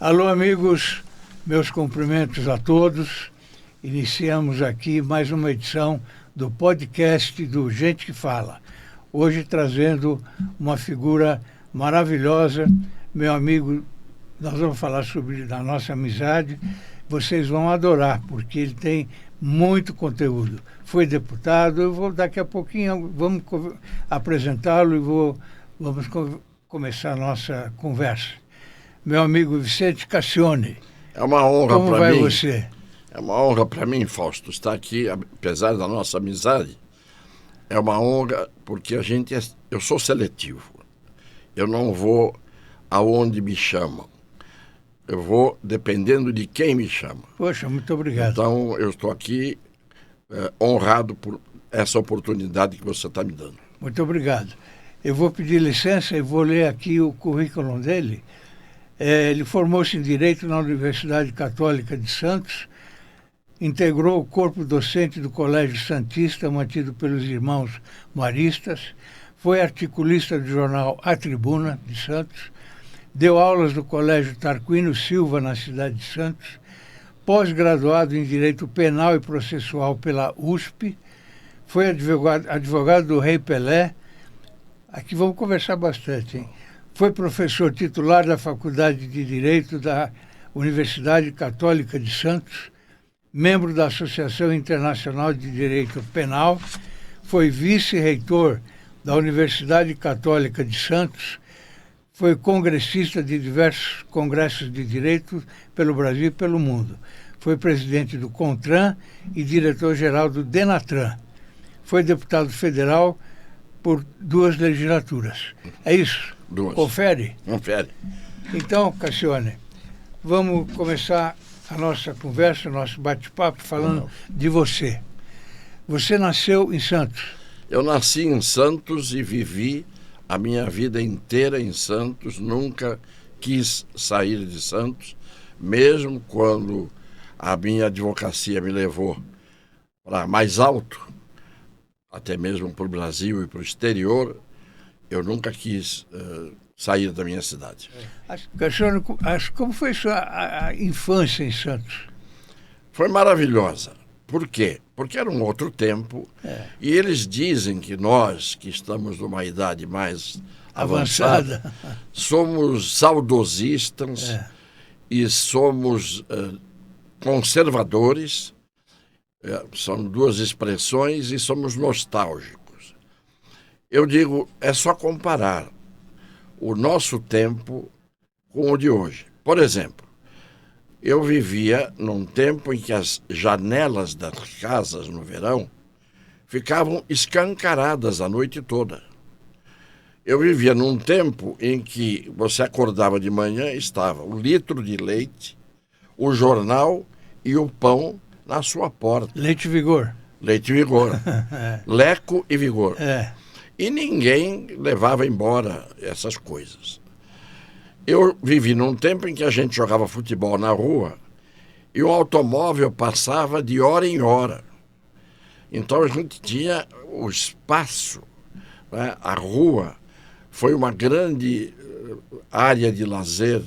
Alô, amigos, meus cumprimentos a todos. Iniciamos aqui mais uma edição do podcast do Gente que Fala. Hoje trazendo uma figura maravilhosa, meu amigo. Nós vamos falar sobre a nossa amizade. Vocês vão adorar, porque ele tem muito conteúdo. Foi deputado, eu vou daqui a pouquinho, vamos apresentá-lo e vamos começar a nossa conversa. Meu amigo Vicente Cassione. É uma honra para mim. Como vai você? É uma honra para mim, Fausto, estar aqui, apesar da nossa amizade. É uma honra porque eu sou seletivo. Eu não vou aonde me chamam. Eu vou dependendo de quem me chama. Poxa, muito obrigado. Então, eu estou aqui honrado por essa oportunidade que você está me dando. Muito obrigado. Eu vou pedir licença e vou ler aqui o currículo dele. Ele formou-se em Direito na Universidade Católica de Santos, integrou o corpo docente do Colégio Santista, mantido pelos irmãos maristas, foi articulista do jornal A Tribuna de Santos, deu aulas no Colégio Tarquínio Silva, na cidade de Santos, pós-graduado em Direito Penal e Processual pela USP, foi advogado do Rei Pelé. Aqui vamos conversar bastante, hein? Foi professor titular da Faculdade de Direito da Universidade Católica de Santos, membro da Associação Internacional de Direito Penal, foi vice-reitor da Universidade Católica de Santos, foi congressista de diversos congressos de direito pelo Brasil e pelo mundo. Foi presidente do CONTRAN e diretor-geral do DENATRAN. Foi deputado federal por 2 legislaturas. É isso? 2. Confere? Confere. Então, Cassione, vamos começar a nossa conversa, o nosso bate-papo, falando de você. Você nasceu em Santos. Eu nasci em Santos e vivi a minha vida inteira em Santos. Nunca quis sair de Santos, mesmo quando a minha advocacia me levou para mais alto, até mesmo para o Brasil e para o exterior. Eu nunca quis sair da minha cidade. Cassione, como foi a infância em Santos? Foi maravilhosa. Por quê? Porque era um outro tempo. E eles dizem que nós, que estamos numa idade mais avançada, somos saudosistas e somos conservadores. São 2 expressões, e somos nostálgicos. Eu digo, é só comparar o nosso tempo com o de hoje. Por exemplo, eu vivia num tempo em que as janelas das casas no verão ficavam escancaradas a noite toda. Eu vivia num tempo em que você acordava de manhã e estava o litro de leite, o jornal e o pão na sua porta. Leite Vigor. Leite Vigor. Leco e Vigor. E ninguém levava embora essas coisas. Eu vivi num tempo em que a gente jogava futebol na rua e o automóvel passava de hora em hora. Então a gente tinha o espaço, né? A rua foi uma grande área de lazer,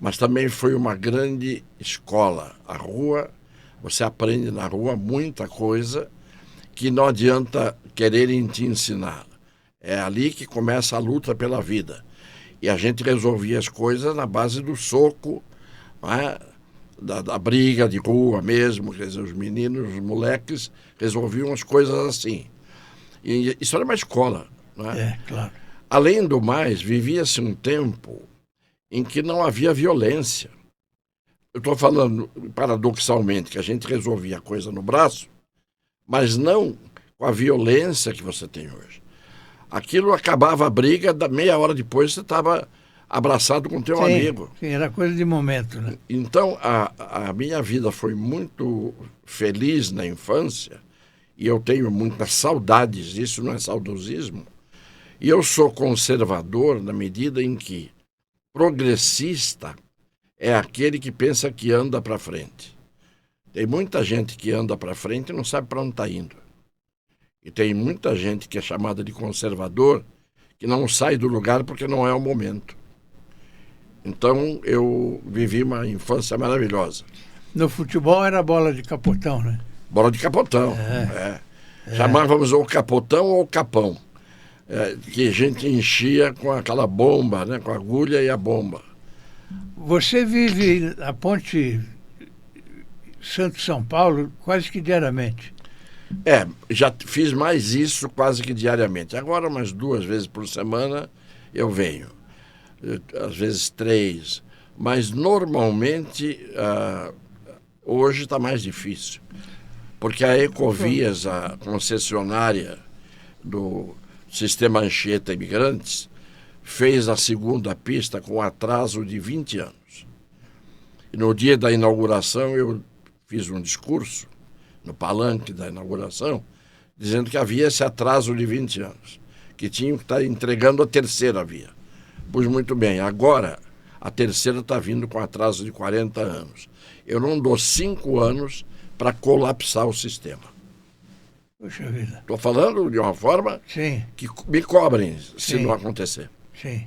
mas também foi uma grande escola. A rua, você aprende na rua muita coisa que não adianta quererem te ensinar. É ali que começa a luta pela vida. E a gente resolvia as coisas na base do soco, né? da briga de rua mesmo. Quer dizer, os meninos, os moleques resolviam as coisas assim. E isso era uma escola. Né? Claro. Além do mais, vivia-se um tempo em que não havia violência. Eu estou falando, paradoxalmente, que a gente resolvia a coisa no braço, mas não com a violência que você tem hoje. Aquilo acabava a briga, meia hora depois você estava abraçado com teu amigo. Sim, era coisa de momento, né? Então, a minha vida foi muito feliz na infância, e eu tenho muitas saudades, isso não é saudosismo. E eu sou conservador na medida em que progressista é aquele que pensa que anda para frente. Tem muita gente que anda para frente e não sabe para onde está indo. E tem muita gente que é chamada de conservador que não sai do lugar porque não é o momento. Então eu vivi uma infância maravilhosa. No futebol era bola de capotão, né? Bola de capotão. Chamávamos ou capotão ou capão. Que a gente enchia com aquela bomba, né? Com a agulha e a bomba. Você vive a ponte Santos-São Paulo quase que diariamente. Já fiz mais isso quase que diariamente. Agora, umas 2 vezes por semana, eu venho. Às vezes 3. Mas, normalmente, hoje está mais difícil. Porque a Ecovias, a concessionária do Sistema Anchieta Imigrantes, fez a segunda pista com atraso de 20 anos. E no dia da inauguração eu fiz um discurso, no palanque da inauguração, dizendo que havia esse atraso de 20 anos, que tinham que estar entregando a terceira via. Pois muito bem, agora a terceira está vindo com atraso de 40 anos. Eu não dou 5 anos para colapsar o sistema. Puxa vida. Estou falando de uma forma Sim. que me cobrem se Sim. não acontecer. Sim.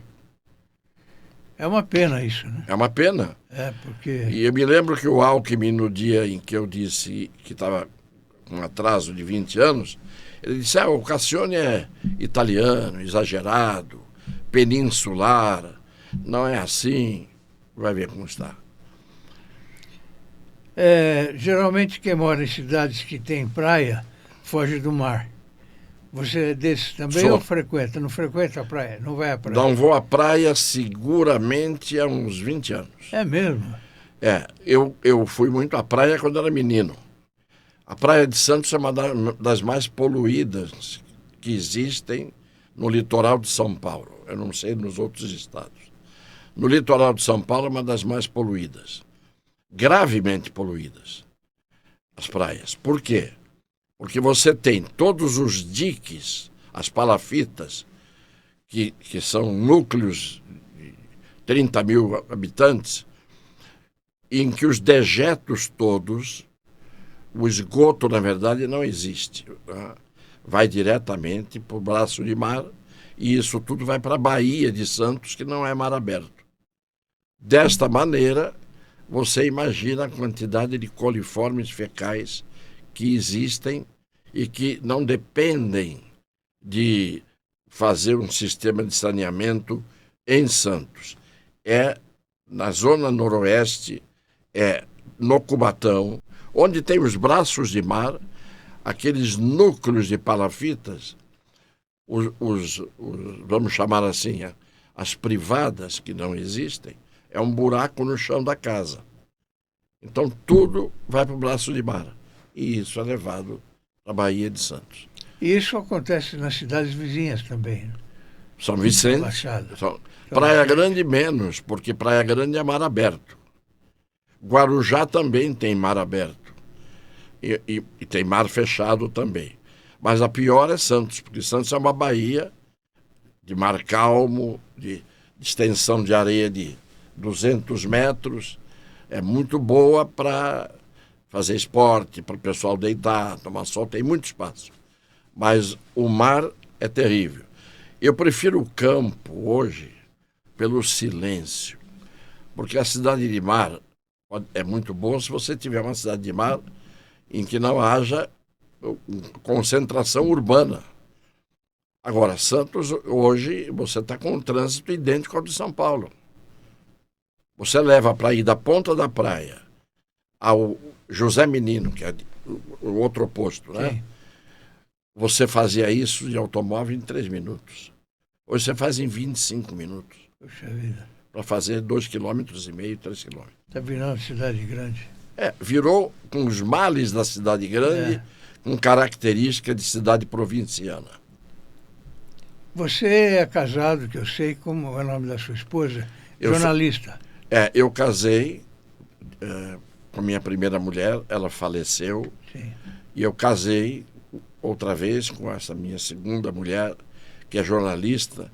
É uma pena isso, né? É uma pena. Porque... E eu me lembro que o Alckmin, no dia em que eu disse que estava com um atraso de 20 anos, ele disse, o Cassione é italiano, exagerado, peninsular, não é assim, vai ver como está. Geralmente quem mora em cidades que tem praia, foge do mar. Você é desses também ou frequenta? Não frequenta a praia? Não vai à praia? Não vou à praia seguramente há uns 20 anos. É mesmo? Eu fui muito à praia quando era menino. A Praia de Santos é uma das mais poluídas que existem no litoral de São Paulo. Eu não sei nos outros estados. No litoral de São Paulo é uma das mais poluídas. Gravemente poluídas. As praias. Por quê? Porque você tem todos os diques, as palafitas, que são núcleos de 30 mil habitantes, em que os dejetos todos, o esgoto, na verdade, não existe. Vai diretamente para o braço de mar e isso tudo vai para a Baía de Santos, que não é mar aberto. Desta maneira, você imagina a quantidade de coliformes fecais que existem e que não dependem de fazer um sistema de saneamento em Santos. Na zona noroeste, no Cubatão, onde tem os braços de mar, aqueles núcleos de palafitas, vamos chamar assim, as privadas que não existem, é um buraco no chão da casa. Então tudo vai para o braço de mar. E isso é levado para a Baía de Santos. E isso acontece nas cidades vizinhas também, né? São Vicente, Praia Grande menos, porque Praia Grande é mar aberto. Guarujá também tem mar aberto. E tem mar fechado também. Mas a pior é Santos, porque Santos é uma baía de mar calmo, de extensão de areia de 200 metros. É muito boa para fazer esporte, para o pessoal deitar, tomar sol, tem muito espaço. Mas o mar é terrível. Eu prefiro o campo hoje pelo silêncio, porque a cidade de mar é muito boa se você tiver uma cidade de mar em que não haja concentração urbana. Agora, Santos, hoje, você está com um trânsito idêntico ao de São Paulo. Você leva para ir da ponta da praia ao José Menino, que é o outro oposto, né? Sim. Você fazia isso de automóvel em 3 minutos. Hoje você faz em 25 minutos. Puxa vida. Para fazer 2,5 km, 3 km. Está virando cidade grande. Virou com os males da cidade grande, com característica de cidade provinciana. Você é casado, que eu sei, como é o nome da sua esposa? Jornalista. Eu casei com minha primeira mulher, ela faleceu. Sim. E eu casei outra vez com essa minha segunda mulher, que é jornalista,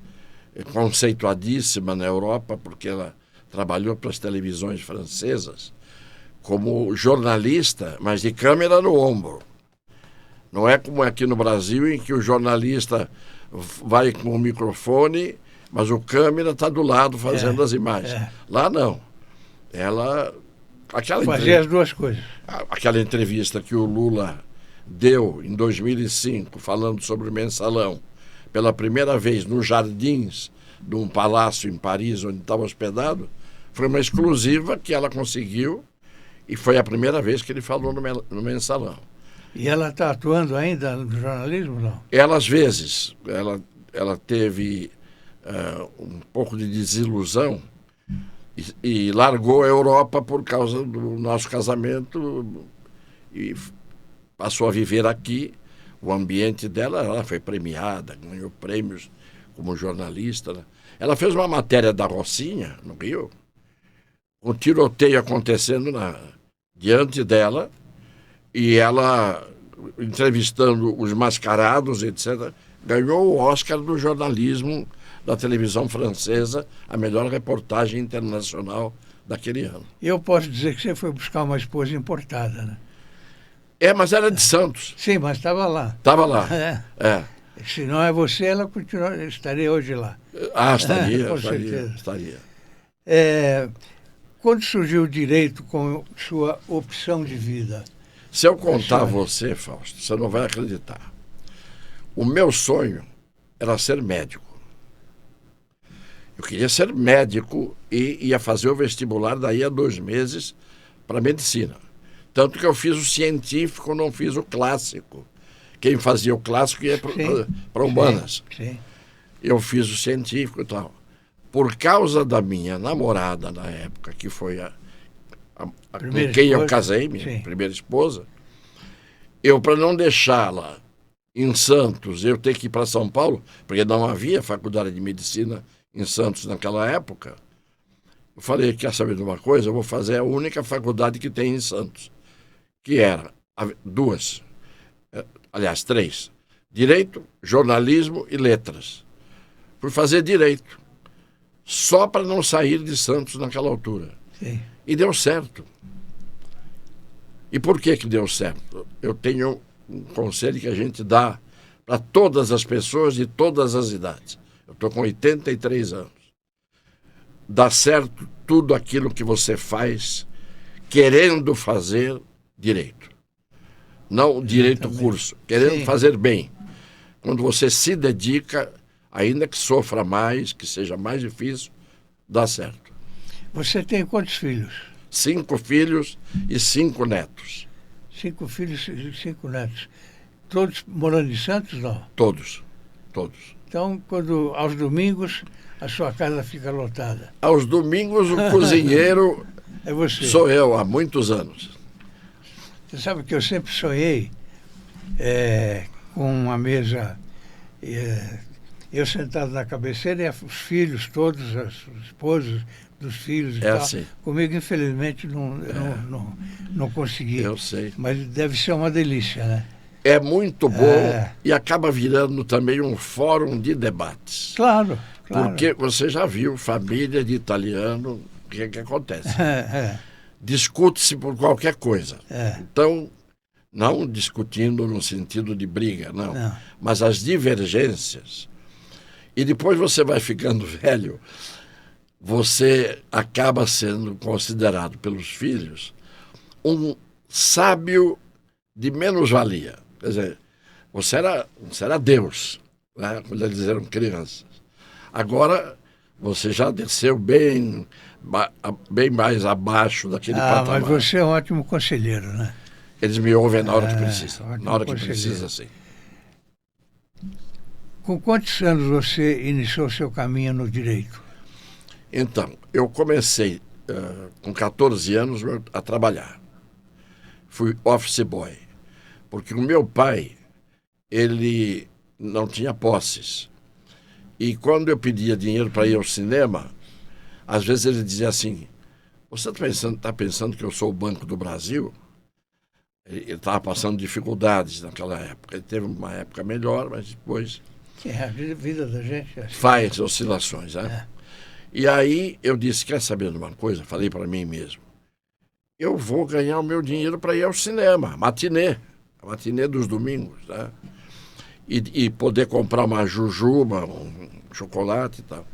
conceituadíssima na Europa, porque ela trabalhou para as televisões francesas como jornalista, mas de câmera no ombro. Não é como aqui no Brasil, em que o jornalista vai com o microfone, mas o câmera está do lado fazendo as imagens. Lá não. Ela... Fazia as duas coisas. Aquela entrevista que o Lula deu em 2005, falando sobre o mensalão, pela primeira vez nos jardins de um palácio em Paris, onde estava hospedado, foi uma exclusiva que ela conseguiu e foi a primeira vez que ele falou no mensalão. E ela está atuando ainda no jornalismo, não? Ela, às vezes, ela teve um pouco de desilusão e largou a Europa por causa do nosso casamento e passou a viver aqui. O ambiente dela, ela foi premiada, ganhou prêmios como jornalista, né? Ela fez uma matéria da Rocinha, no Rio, com tiroteio acontecendo diante dela, e ela, entrevistando os mascarados, etc., ganhou o Oscar do jornalismo da televisão francesa, a melhor reportagem internacional daquele ano. Eu posso dizer que você foi buscar uma esposa importada, né? Mas era de Santos. Sim, mas estava lá. Estava lá. Se não é você, ela estaria hoje lá. Estaria. Com certeza. Quando surgiu o direito com sua opção de vida? Se eu contar a você, Fausto, você não vai acreditar. O meu sonho era ser médico. Eu queria ser médico e ia fazer o vestibular daí a 2 meses para medicina. Tanto que eu fiz o científico, não fiz o clássico. Quem fazia o clássico ia para humanas. Sim. Eu fiz o científico e tal. Por causa da minha namorada na época, que foi com quem eu casei, minha primeira esposa, eu, para não deixá-la em Santos, eu ter que ir para São Paulo, porque não havia faculdade de medicina em Santos naquela época, eu falei, quer saber de uma coisa? Eu vou fazer a única faculdade que tem em Santos, que era 2, aliás, 3, Direito, Jornalismo e Letras. Fui fazer Direito, só para não sair de Santos naquela altura. Sim. E deu certo. E por que deu certo? Eu tenho um conselho que a gente dá para todas as pessoas de todas as idades. Eu estou com 83 anos. Dá certo tudo aquilo que você faz querendo fazer direito. Não direito curso, querendo fazer bem. Quando você se dedica, ainda que sofra mais, que seja mais difícil, dá certo. Você tem quantos filhos? 5 filhos e 5 netos. 5 filhos e 5 netos. Todos morando em Santos, não? Todos. Então, aos domingos, a sua casa fica lotada. Aos domingos, o cozinheiro é você. Sou eu, há muitos anos. Você sabe que eu sempre sonhei com uma mesa, eu sentado na cabeceira e os filhos todos, as esposas dos filhos e tal. Assim. Comigo, infelizmente, não consegui. Eu sei. Mas deve ser uma delícia, né? É muito bom e acaba virando também um fórum de debates. Claro. Porque você já viu família de italiano, o que acontece? Discute-se por qualquer coisa. Então, não discutindo no sentido de briga, não. Mas as divergências. E depois você vai ficando velho, você acaba sendo considerado pelos filhos um sábio de menos-valia. Quer dizer, você era Deus, né, quando eles eram crianças. Agora, você já desceu bem mais abaixo daquele patamar. Mas você é um ótimo conselheiro, né? Eles me ouvem na hora que precisa. Na hora que precisa, sim. Com quantos anos você iniciou seu caminho no direito? Então, eu comecei com 14 anos a trabalhar. Fui office boy. Porque o meu pai, ele não tinha posses. E quando eu pedia dinheiro para ir ao cinema, às vezes ele dizia assim, você está pensando que eu sou o Banco do Brasil? Ele estava passando dificuldades naquela época. Ele teve uma época melhor, mas depois... A vida da gente... Faz oscilações, né? E aí eu disse, quer saber de uma coisa? Falei para mim mesmo. Eu vou ganhar o meu dinheiro para ir ao cinema, matinê. A matinê dos domingos, né? E poder comprar uma jujuba, chocolate e tal.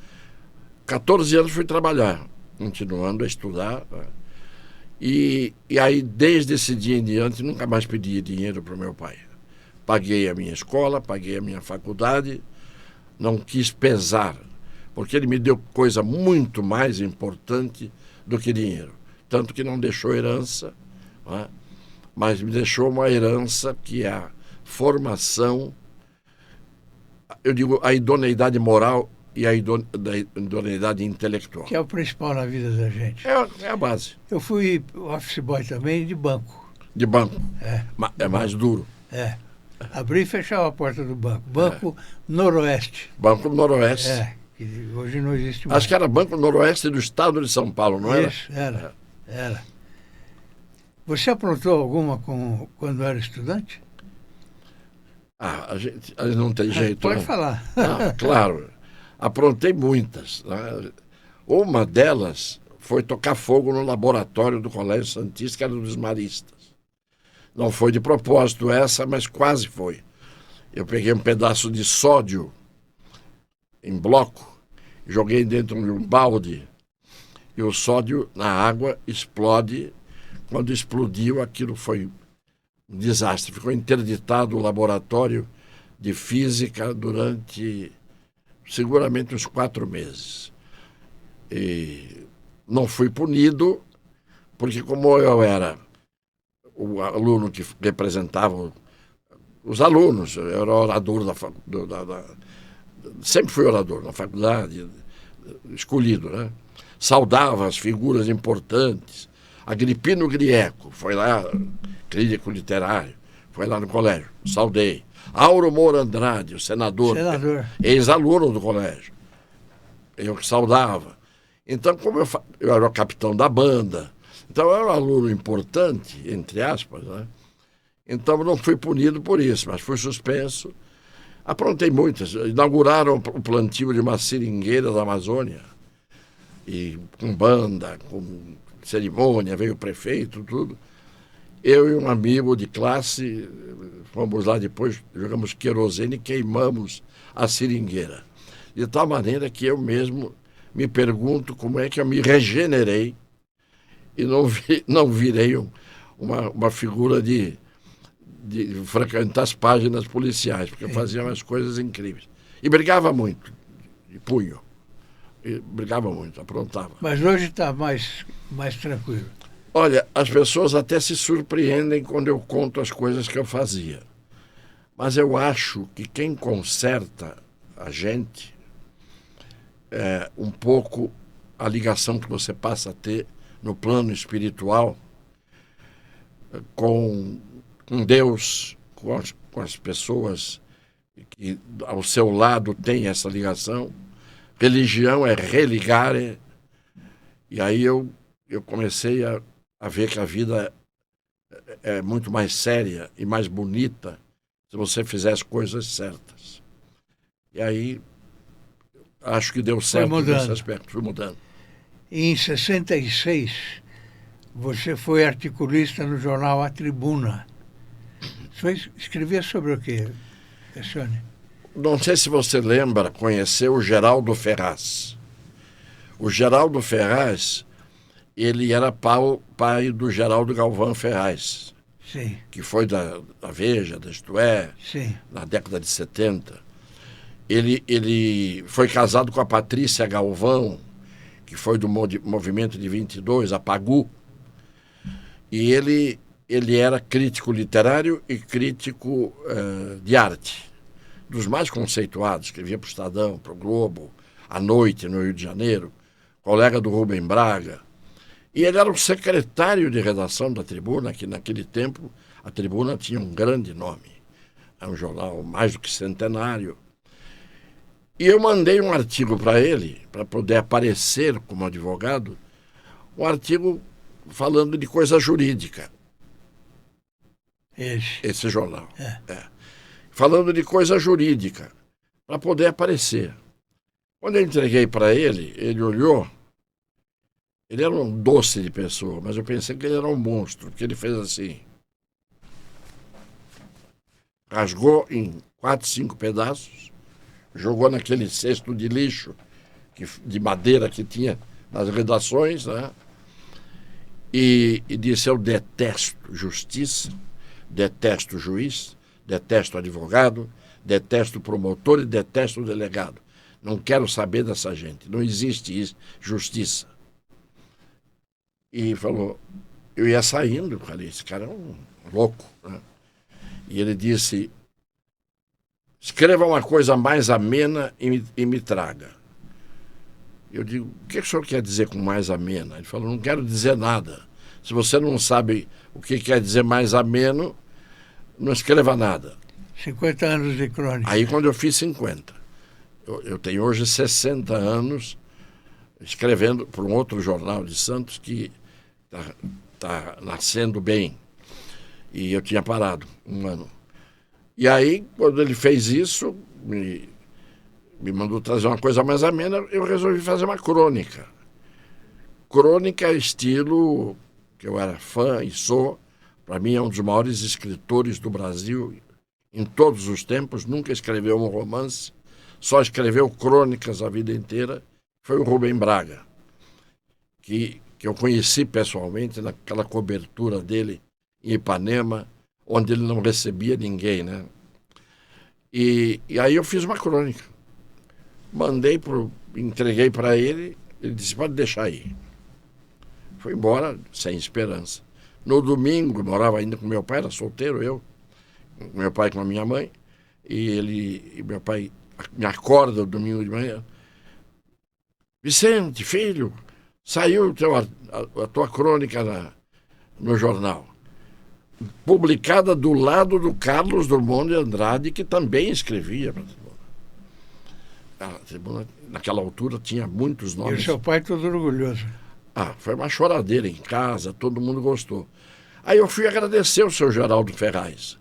14 anos fui trabalhar, continuando a estudar. E aí, desde esse dia em diante, nunca mais pedi dinheiro para o meu pai. Paguei a minha escola, paguei a minha faculdade, não quis pesar, porque ele me deu coisa muito mais importante do que dinheiro. Tanto que não deixou herança, né? Mas me deixou uma herança que é a formação, eu digo, a idoneidade moral e a idoneidade intelectual. Que é o principal na vida da gente. É a base. Eu fui office boy também de banco. De banco. É mais duro. Abrir e fechava a porta do banco. Banco Noroeste. Banco Noroeste. Que hoje não existe mais. Acho que era Banco Noroeste do Estado de São Paulo, não era? Isso, era. Você aprontou alguma quando era estudante? A gente não tem jeito. Pode falar. Claro. Aprontei muitas. Né? Uma delas foi tocar fogo no laboratório do Colégio Santista, que era dos maristas. Não foi de propósito essa, mas quase foi. Eu peguei um pedaço de sódio em bloco, joguei dentro de um balde e o sódio na água explode. Quando explodiu, aquilo foi um desastre. Ficou interditado o laboratório de física durante seguramente uns 4 meses. E não fui punido, porque como eu era o aluno que representava os alunos, eu era orador sempre fui orador na faculdade, escolhido, né? Saudava as figuras importantes. Agripino Grieco, foi lá, crítico literário, foi lá no colégio, saudei. Auro Moura Andrade, o senador. Ex-aluno do colégio. Eu que saudava. Então, como eu era o capitão da banda, então eu era um aluno importante, entre aspas, né? Então não fui punido por isso, mas fui suspenso. Aprontei muitas. Inauguraram o plantio de uma seringueira da Amazônia, e com banda, com cerimônia, veio o prefeito, tudo. Eu e um amigo de classe fomos lá depois, jogamos querosene e queimamos a seringueira. De tal maneira que eu mesmo me pergunto como é que eu me regenerei e não virei uma figura de frequentar as páginas policiais, porque eu fazia umas coisas incríveis. E brigava muito, de punho. E brigava muito, aprontava. Mas hoje está mais tranquilo. Olha, as pessoas até se surpreendem quando eu conto as coisas que eu fazia. Mas eu acho que quem conserta a gente é um pouco a ligação que você passa a ter no plano espiritual com Deus, com as pessoas que ao seu lado têm essa ligação. Religião é religare. E aí eu comecei a ver que a vida é muito mais séria e mais bonita se você fizer as coisas certas. E aí acho que deu certo nesse aspecto, fui mudando. Em 66, você foi articulista no jornal A Tribuna. Você escrevia sobre o quê, Cassione? Não sei se você lembra, conheceu o Geraldo Ferraz. O Geraldo Ferraz, ele era pai do Geraldo Galvão Ferraz. Sim. Que foi da Veja, da Isto É, sim, na década de 70. Ele foi casado com a Patrícia Galvão, que foi do movimento de 22, a Pagu. E ele era crítico literário e crítico de arte, dos mais conceituados, escrevia para o Estadão, para o Globo, à noite no Rio de Janeiro, colega do Rubem Braga. E ele era o secretário de redação da Tribuna, que naquele tempo a Tribuna tinha um grande nome. Era um jornal mais do que centenário. E eu mandei um artigo para ele, para poder aparecer como advogado, um artigo falando de coisa jurídica. Esse jornal. Falando de coisa jurídica, para poder aparecer. Quando eu entreguei para ele, ele olhou. Ele era um doce de pessoa, mas eu pensei que ele era um monstro, porque ele fez assim. Rasgou em 4, 5 pedaços, jogou naquele cesto de lixo de madeira que tinha nas redações, né? E disse: eu detesto justiça, detesto juiz, detesto advogado, detesto promotor e detesto delegado. Não quero saber dessa gente, não existe isso, justiça. E falou, eu ia saindo, eu falei, esse cara é um louco, né? E ele disse: escreva uma coisa mais amena e me traga. Eu digo: o que o senhor quer dizer com mais amena? Ele falou: não quero dizer nada. Se você não sabe o que quer dizer mais ameno, não escreva nada. 50 anos de crônica. Aí quando eu fiz 50, eu tenho hoje 60 anos escrevendo para um outro jornal de Santos que está nascendo bem. E eu tinha parado um ano. E aí, quando ele fez isso, me mandou trazer uma coisa mais amena, eu resolvi fazer uma crônica. Crônica estilo que eu era fã e sou. Para mim é um dos maiores escritores do Brasil em todos os tempos. Nunca escreveu um romance, só escreveu crônicas a vida inteira. Foi o Rubem Braga, que eu conheci pessoalmente naquela cobertura dele em Ipanema, onde ele não recebia ninguém, né? E aí eu fiz uma crônica. Entreguei para ele, ele disse: pode deixar aí. Foi embora sem esperança. No domingo, eu morava ainda com meu pai, era solteiro eu, meu pai com a minha mãe, e meu pai me acorda no domingo de manhã: Vicente, filho, saiu a tua crônica no jornal, publicada do lado do Carlos Drummond de Andrade, que também escrevia para a Tribuna. A Tribuna, naquela altura, tinha muitos nomes. E o seu pai todo orgulhoso. Foi uma choradeira em casa, todo mundo gostou. Aí eu fui agradecer ao seu Geraldo Ferraz.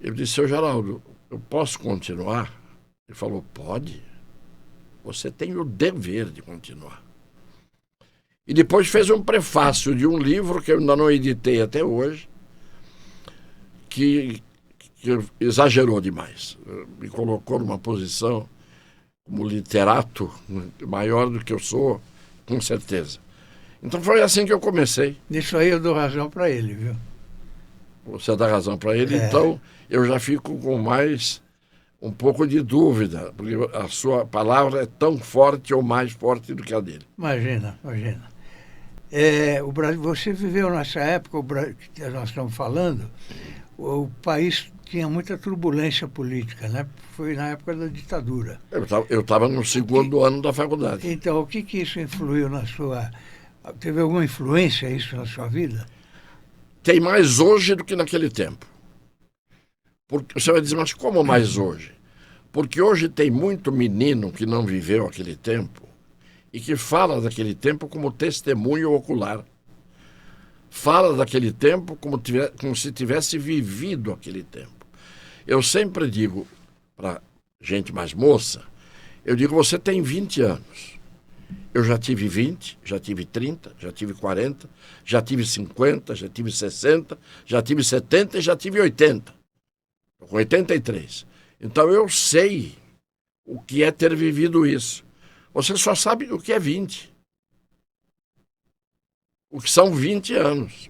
Eu disse: seu Geraldo, eu posso continuar? Ele falou: pode. Você tem o dever de continuar. E depois fez um prefácio de um livro que eu ainda não editei até hoje, que exagerou demais. Me colocou numa posição como literato maior do que eu sou, com certeza. Então foi assim que eu comecei. Nisso aí eu dou razão para ele, viu? Você dá razão para ele, então eu já fico com mais um pouco de dúvida, porque a sua palavra é tão forte ou mais forte do que a dele. Imagina. O Brasil, você viveu nessa época, que nós estamos falando, o país tinha muita turbulência política, né? Foi na época da ditadura. Eu estava no segundo ano da faculdade. Então, o que isso influiu na sua... Teve alguma influência isso na sua vida? Tem mais hoje do que naquele tempo. Porque você vai dizer: mas como mais hoje? Porque hoje tem muito menino que não viveu aquele tempo e que fala daquele tempo como testemunho ocular. Fala daquele tempo como se tivesse vivido aquele tempo. Eu sempre digo para gente mais moça, eu digo: você tem 20 anos. Eu já tive 20, já tive 30, já tive 40, já tive 50, já tive 60, já tive 70 e já tive 80. Estou com 83. Então eu sei o que é ter vivido isso. Você só sabe o que é 20. O que são 20 anos.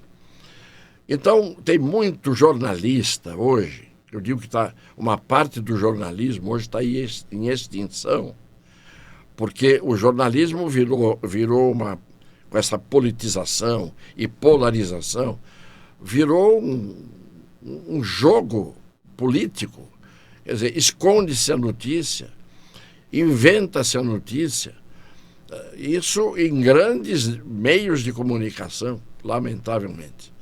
Então tem muito jornalista hoje, eu digo que uma parte do jornalismo hoje está em extinção, porque o jornalismo virou com essa politização e polarização, virou um jogo político. Quer dizer, esconde-se a notícia, inventa-se a notícia, isso em grandes meios de comunicação, lamentavelmente.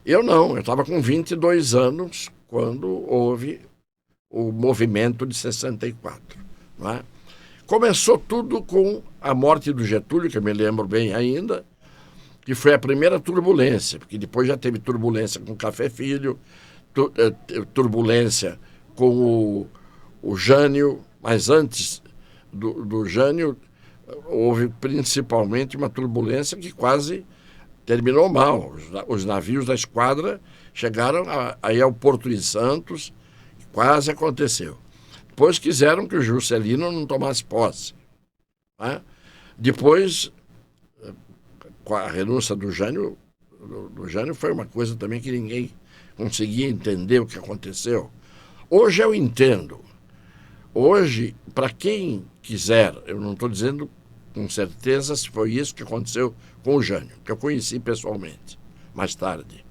Eu estava com 22 anos quando houve o movimento de 64, não é? Começou tudo com a morte do Getúlio, que eu me lembro bem ainda, que foi a primeira turbulência, porque depois já teve turbulência com o Café Filho, turbulência com o Jânio, mas antes do Jânio houve principalmente uma turbulência que quase terminou mal. Os navios da esquadra chegaram aí ao Porto de Santos, quase aconteceu. Depois quiseram que o Juscelino não tomasse posse. Né? Depois, com a renúncia do Jânio foi uma coisa também que ninguém conseguia entender o que aconteceu. Hoje eu entendo. Hoje, para quem quiser, eu não estou dizendo com certeza se foi isso que aconteceu com o Jânio, que eu conheci pessoalmente, mais tarde.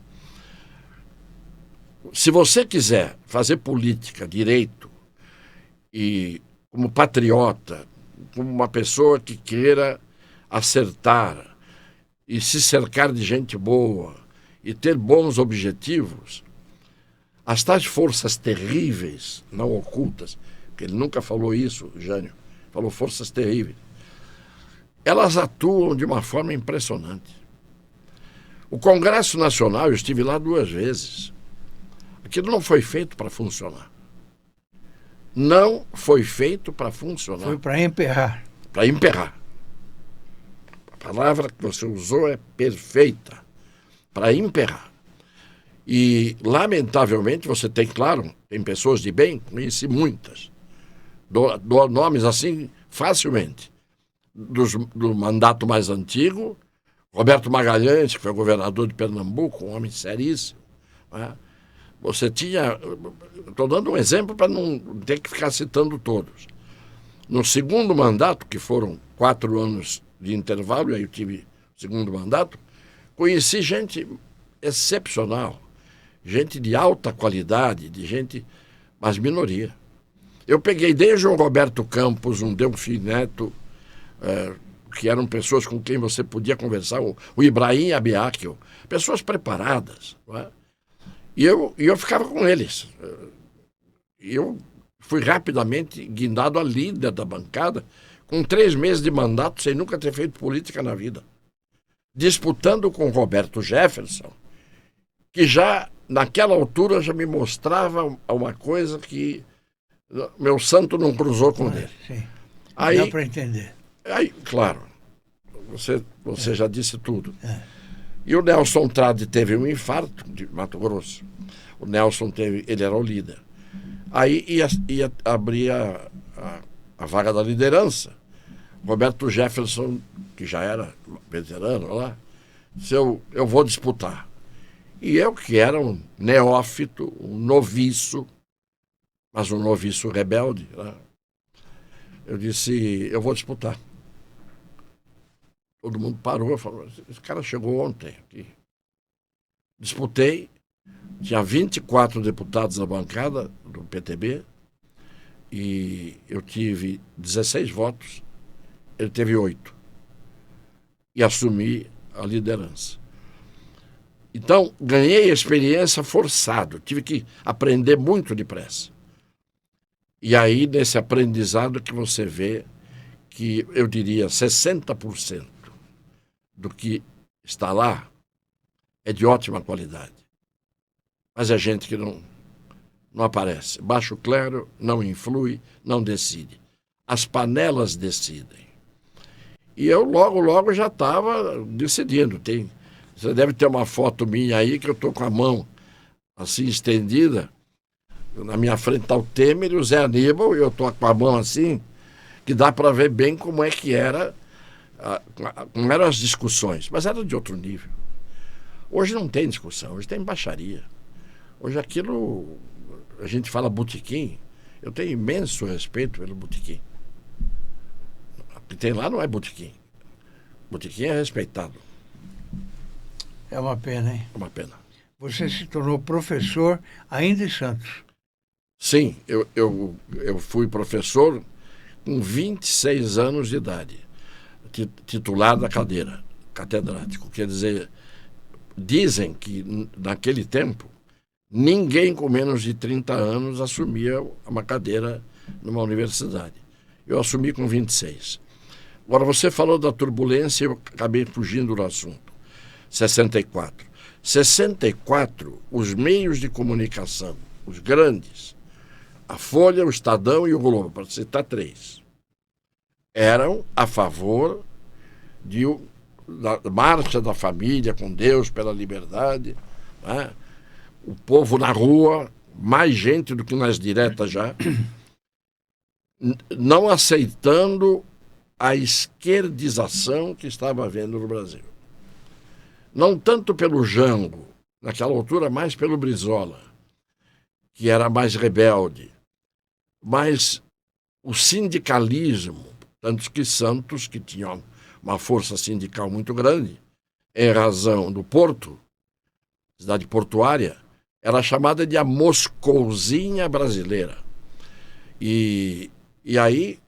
Se você quiser fazer política, direito, e como patriota, como uma pessoa que queira acertar e se cercar de gente boa e ter bons objetivos, as tais forças terríveis, não ocultas, porque ele nunca falou isso, Jânio, falou forças terríveis, elas atuam de uma forma impressionante. O Congresso Nacional, eu estive lá 2 vezes, aquilo não foi feito para funcionar. Não foi feito para funcionar. Foi para emperrar. Para emperrar. A palavra que você usou é perfeita. Para emperrar. E, lamentavelmente, você tem, claro, tem pessoas de bem, conheci muitas. Dou nomes assim facilmente. Do mandato mais antigo, Roberto Magalhães, que foi governador de Pernambuco, um homem seríssimo. Né? Você tinha... Estou dando um exemplo para não ter que ficar citando todos. No segundo mandato, que foram 4 anos de intervalo, e aí eu tive o segundo mandato, conheci gente excepcional, gente de alta qualidade, de gente, mas minoria. Eu peguei desde o Roberto Campos, um Delfim Neto, que eram pessoas com quem você podia conversar, o Ibrahim Abiaquil, pessoas preparadas, não é? E eu ficava com eles. Eu fui rapidamente guindado a líder da bancada, com 3 meses de mandato, sem nunca ter feito política na vida. Disputando com Roberto Jefferson, que já, naquela altura, já me mostrava uma coisa que meu santo não cruzou com ele. Sim. Aí, dá para entender. Aí, claro, você já disse tudo. E o Nelson Trade teve um infarto de Mato Grosso. O Nelson ele era o líder. Aí ia abrir a vaga da liderança. Roberto Jefferson, que já era veterano lá, disse, eu vou disputar. E eu, que era um neófito, um noviço, mas um noviço rebelde, né? Eu disse, eu vou disputar. Todo mundo parou e falou, esse cara chegou ontem aqui. Disputei, tinha 24 deputados na bancada do PTB e eu tive 16 votos, ele teve 8. E assumi a liderança. Então, ganhei experiência forçado, tive que aprender muito depressa. E aí, nesse aprendizado que você vê que, eu diria, 60% do que está lá é de ótima qualidade. Mas é gente que não aparece. Baixo clero não influi, não decide. As panelas decidem. E eu logo já estava decidindo. Você deve ter uma foto minha aí que eu estou com a mão assim estendida. Na minha frente está o Temer e o Zé Aníbal, e eu estou com a mão assim, que dá para ver bem como é que era, como eram as discussões, mas era de outro nível. Hoje não tem discussão, hoje tem baixaria. Hoje aquilo, a gente fala botequim, eu tenho imenso respeito pelo botequim. O que tem lá não é botequim. Botequim é respeitado. É uma pena, hein? É uma pena. Você se tornou professor ainda em Santos. Sim, eu fui professor com 26 anos de idade, titular da cadeira, catedrático. Quer dizer, dizem que naquele tempo ninguém com menos de 30 anos assumia uma cadeira numa universidade. Eu assumi com 26. Agora, você falou da turbulência e eu acabei fugindo do assunto. 64. 64, os meios de comunicação, os grandes, a Folha, o Estadão e o Globo, para citar 3, eram a favor da marcha da família com Deus pela liberdade, né? O povo na rua, mais gente do que nas diretas já, não aceitando a esquerdização que estava havendo no Brasil. Não tanto pelo Jango, naquela altura mais pelo Brizola, que era mais rebelde, mas o sindicalismo, tanto que Santos, que tinha uma força sindical muito grande, em razão do Porto, cidade portuária, era chamada de a Moscouzinha brasileira. E aí,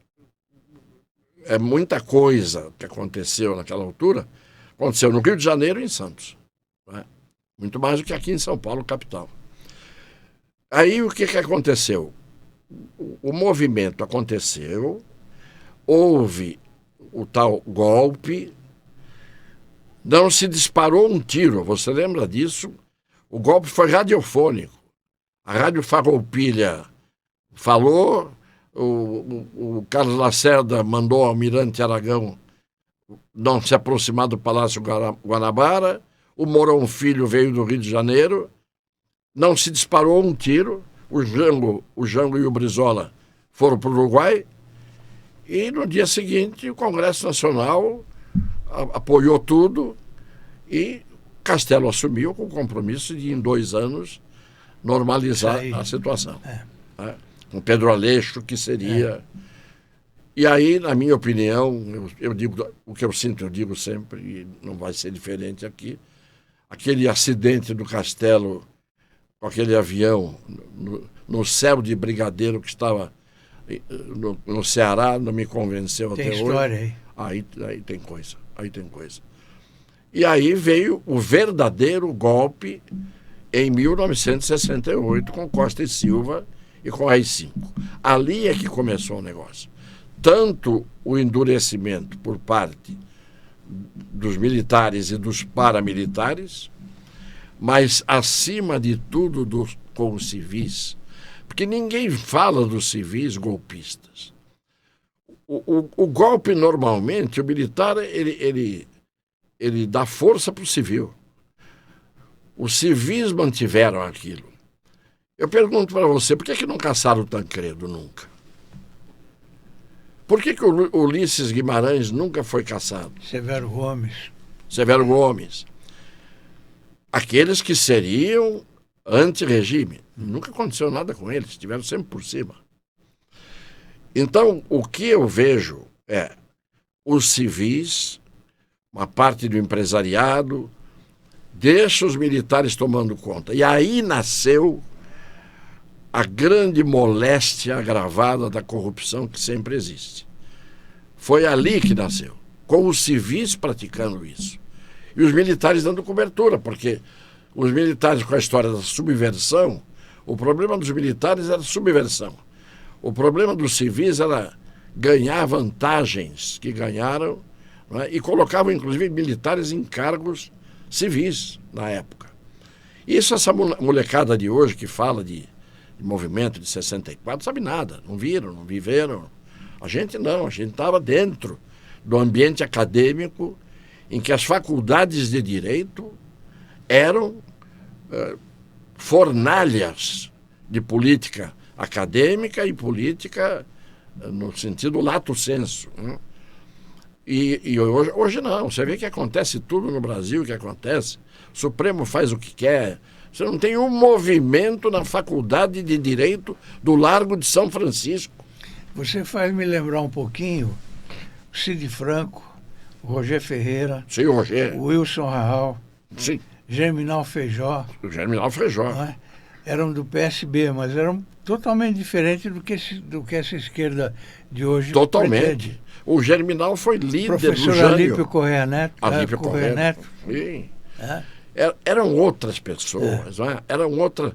muita coisa que aconteceu naquela altura, aconteceu no Rio de Janeiro e em Santos. Né? Muito mais do que aqui em São Paulo, capital. Aí o que aconteceu? O movimento aconteceu, houve o tal golpe, não se disparou um tiro, você lembra disso? O golpe foi radiofônico. A Rádio Farroupilha falou, o Carlos Lacerda mandou ao Almirante Aragão não se aproximar do Palácio Guanabara, o Mourão Filho veio do Rio de Janeiro, não se disparou um tiro, o Jango e o Brizola foram para o Uruguai, e no dia seguinte o Congresso Nacional apoiou tudo e Castelo assumiu com o compromisso de, em 2 anos, normalizar a situação. Né? Com Pedro Aleixo, que seria... E aí, na minha opinião, eu digo o que eu sinto, eu digo sempre, e não vai ser diferente aqui, aquele acidente do Castelo com aquele avião no céu de Brigadeiro que estava no Ceará, não me convenceu até hoje. Tem história aí. Aí tem coisa, aí tem coisa. E aí veio o verdadeiro golpe em 1968 com Costa e Silva e com AI-5. Ali é que começou o negócio. Tanto o endurecimento por parte dos militares e dos paramilitares, mas, acima de tudo, com os civis. Porque ninguém fala dos civis golpistas. O golpe, normalmente, o militar, ele dá força para o civil. Os civis mantiveram aquilo. Eu pergunto para você, por que não caçaram o Tancredo nunca? Por que o Ulisses Guimarães nunca foi caçado? Severo Gomes. Aqueles que seriam anti-regime. Nunca aconteceu nada com eles, estiveram sempre por cima. Então, o que eu vejo é os civis, uma parte do empresariado, deixa os militares tomando conta. E aí nasceu a grande moléstia agravada da corrupção que sempre existe. Foi ali que nasceu, com os civis praticando isso. E os militares dando cobertura, porque os militares, com a história da subversão, o problema dos militares era subversão. O problema dos civis era ganhar vantagens que ganharam, não é? E colocavam, inclusive, militares em cargos civis na época. Isso, essa molecada de hoje que fala de movimento de 64, sabe nada, não viram, não viveram. A gente não, a gente estava dentro do ambiente acadêmico em que as faculdades de direito eram fornalhas de política acadêmica e política no sentido lato sensu. Né? E hoje não, você vê que acontece tudo no Brasil, que acontece, o Supremo faz o que quer, você não tem um movimento na faculdade de Direito do Largo de São Francisco. Você faz me lembrar um pouquinho o Cid Franco, o Roger Ferreira, sim, o Wilson Rahal, sim. Germinal Feijó. O Germinal Feijó. É? Eram do PSB, mas eram totalmente diferentes do que essa esquerda de hoje totalmente. Pretende. O Germinal foi líder Professor do Jânio. Alípio Correia Neto. Alípio Correia Neto. Sim. Eram outras pessoas, não é? Eram outras.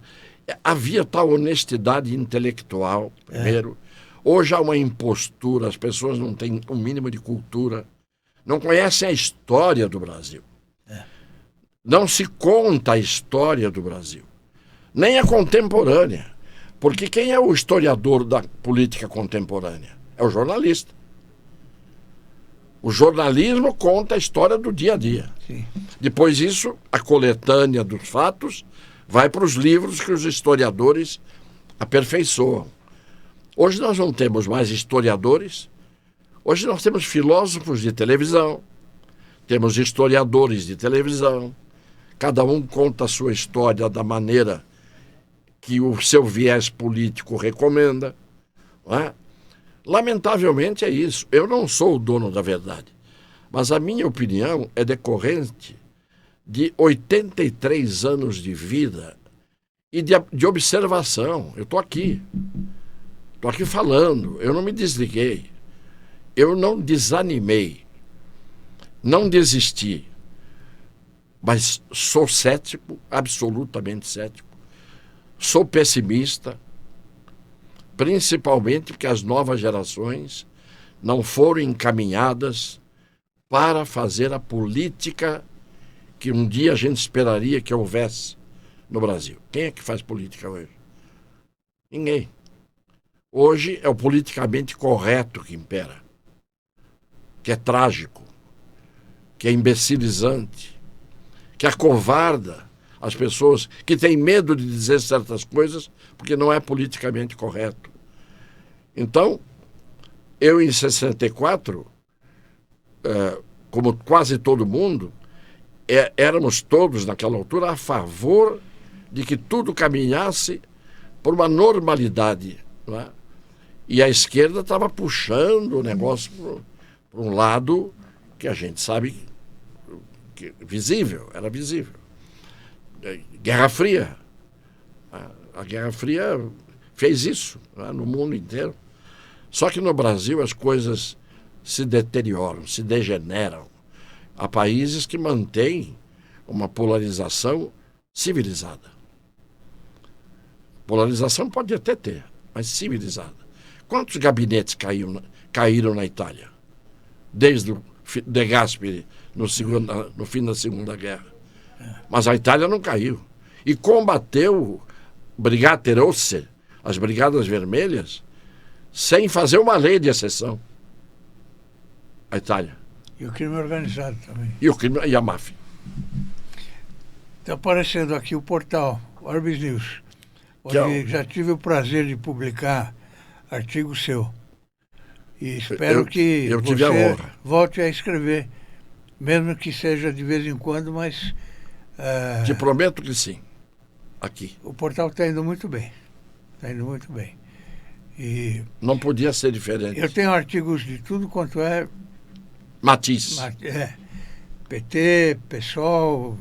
Havia tal honestidade intelectual, primeiro. Hoje há uma impostura, as pessoas não têm um mínimo de cultura, não conhecem a história do Brasil. Não se conta a história do Brasil, nem a contemporânea. Porque quem é o historiador da política contemporânea? É o jornalista. O jornalismo conta a história do dia a dia. Sim. Depois disso, a coletânea dos fatos vai para os livros que os historiadores aperfeiçoam. Hoje nós não temos mais historiadores, hoje nós temos filósofos de televisão, temos historiadores de televisão, cada um conta a sua história da maneira que o seu viés político recomenda. Não é? Lamentavelmente é isso. Eu não sou o dono da verdade, mas a minha opinião é decorrente de 83 anos de vida e de observação. Eu estou aqui falando, eu não me desliguei, eu não desanimei, não desisti, mas sou cético, absolutamente cético, sou pessimista, principalmente porque as novas gerações não foram encaminhadas para fazer a política que um dia a gente esperaria que houvesse no Brasil. Quem é que faz política hoje? Ninguém. Hoje é o politicamente correto que impera, que é trágico, que é imbecilizante, que acovarda as pessoas, que têm medo de dizer certas coisas porque não é politicamente correto. Então, eu em 64, como quase todo mundo, éramos todos naquela altura a favor de que tudo caminhasse por uma normalidade, não é? E a esquerda estava puxando o negócio para um lado que a gente sabe que era visível. Guerra Fria. A Guerra Fria fez isso, né, no mundo inteiro. Só que no Brasil as coisas se deterioram, se degeneram. Há países que mantêm uma polarização civilizada. Polarização pode até ter, mas civilizada. Quantos gabinetes caíram na Itália? Desde o De Gasperi, no fim da Segunda Guerra. Mas a Itália não caiu. E combateu Brigate Rosse, as Brigadas Vermelhas, sem fazer uma lei de exceção. A Itália. E o crime organizado também. E a máfia. Está aparecendo aqui o portal Orbis News, onde já tive o prazer de publicar artigo seu. E espero que você volte a escrever, mesmo que seja de vez em quando, mas... Te prometo que sim, aqui. O portal está indo muito bem. Está indo muito bem. E não podia ser diferente. Eu tenho artigos de tudo quanto é... Matiz. PT, PSOL,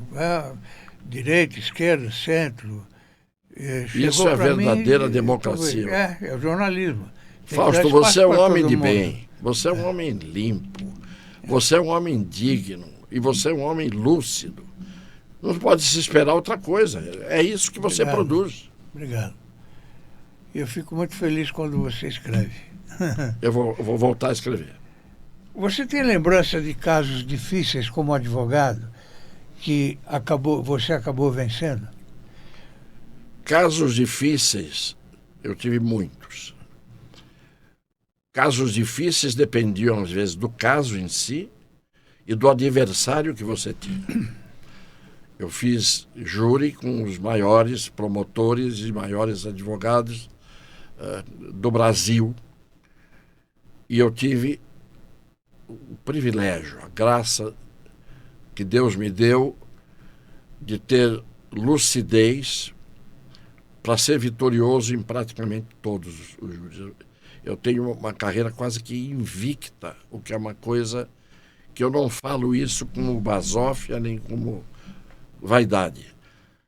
direita, esquerda, centro. Isso é a verdadeira democracia. É o jornalismo. Fausto, você é um homem de bem, você é um homem limpo, você é um homem digno e você é um homem lúcido. Não pode se esperar outra coisa. É isso que você produz. Obrigado. Eu fico muito feliz quando você escreve. Eu vou voltar a escrever. Você tem lembrança de casos difíceis como advogado que você acabou vencendo? Casos difíceis, eu tive muitos. Casos difíceis dependiam, às vezes, do caso em si e do adversário que você tinha. Eu fiz júri com os maiores promotores e maiores advogados do Brasil. E eu tive o privilégio, a graça que Deus me deu de ter lucidez para ser vitorioso em praticamente todos os júris. Eu tenho uma carreira quase que invicta, o que é uma coisa que eu não falo isso como basófia nem como vaidade.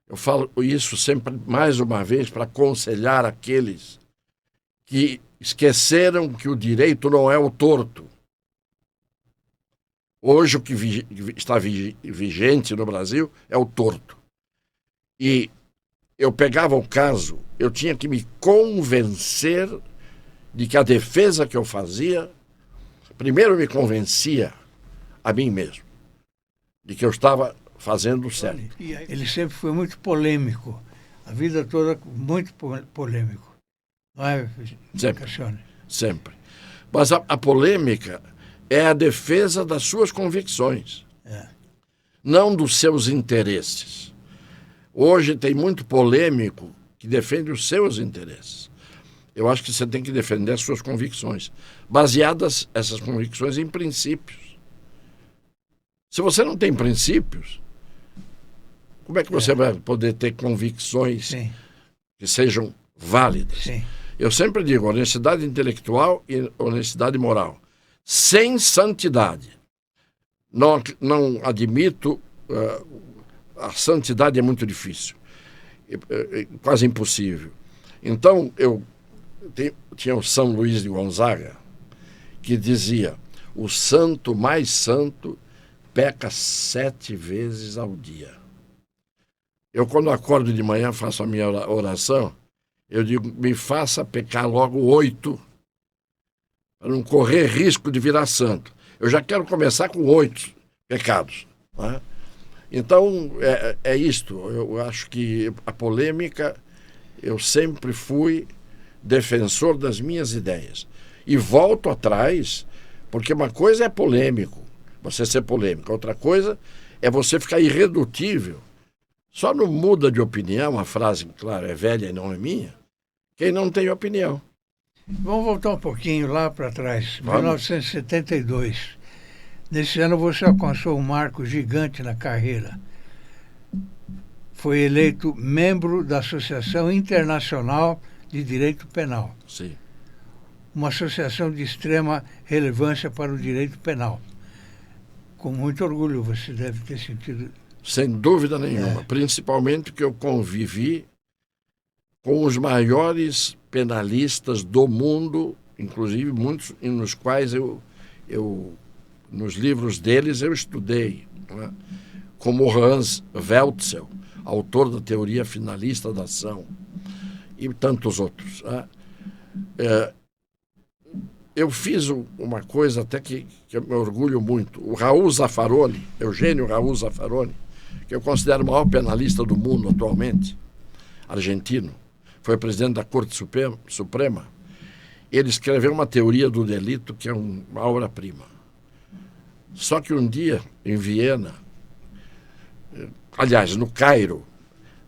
Eu falo isso sempre, mais uma vez, para aconselhar aqueles que esqueceram que o direito não é o torto. Hoje o que está vigente no Brasil é o torto. E eu pegava o caso, eu tinha que me convencer de que a defesa que eu fazia, primeiro me convencia a mim mesmo, de que eu estava fazendo certo. Ele sempre foi muito polêmico, a vida toda muito polêmico. Não é, Sempre. Sempre. Mas a polêmica é a defesa das suas convicções, não dos seus interesses. Hoje tem muito polêmico que defende os seus interesses. Eu acho que você tem que defender as suas convicções, baseadas essas convicções em princípios. Se você não tem princípios, como é que você vai poder ter convicções Sim. que sejam válidas? Sim. Eu sempre digo honestidade intelectual e honestidade moral. Sem santidade. Não admito... a santidade é muito difícil. Quase impossível. Então, tinha o São Luís de Gonzaga, que dizia: o santo mais santo peca 7 vezes ao dia. Eu, quando acordo de manhã, faço a minha oração, eu digo: me faça pecar logo 8, para não correr risco de virar santo. Eu já quero começar com 8 pecados. Não é? Então, é isto. Eu acho que a polêmica, eu sempre fui defensor das minhas ideias. E volto atrás, porque uma coisa é polêmico, você ser polêmico. Outra coisa é você ficar irredutível. Só não muda de opinião, a frase, claro, é velha e não é minha, quem não tem opinião. Vamos voltar um pouquinho lá para trás, 1972. Nesse ano você alcançou um marco gigante na carreira. Foi eleito membro da Associação Internacional de Direito Penal. Sim. Uma associação de extrema relevância para o direito penal. Com muito orgulho você deve ter sentido. Sem dúvida nenhuma. Principalmente que eu convivi com os maiores penalistas do mundo, inclusive muitos nos quais eu nos livros deles eu estudei, né? Como Hans Welzel, autor da teoria finalista da ação, e tantos outros. Né? Eu fiz uma coisa até que eu me orgulho muito. O Raul Zaffaroni, Eugênio Raul Zaffaroni, que eu considero o maior penalista do mundo atualmente, argentino, foi presidente da Corte Suprema. Ele escreveu uma teoria do delito que é uma obra-prima. Só que um dia, em Viena, aliás, no Cairo,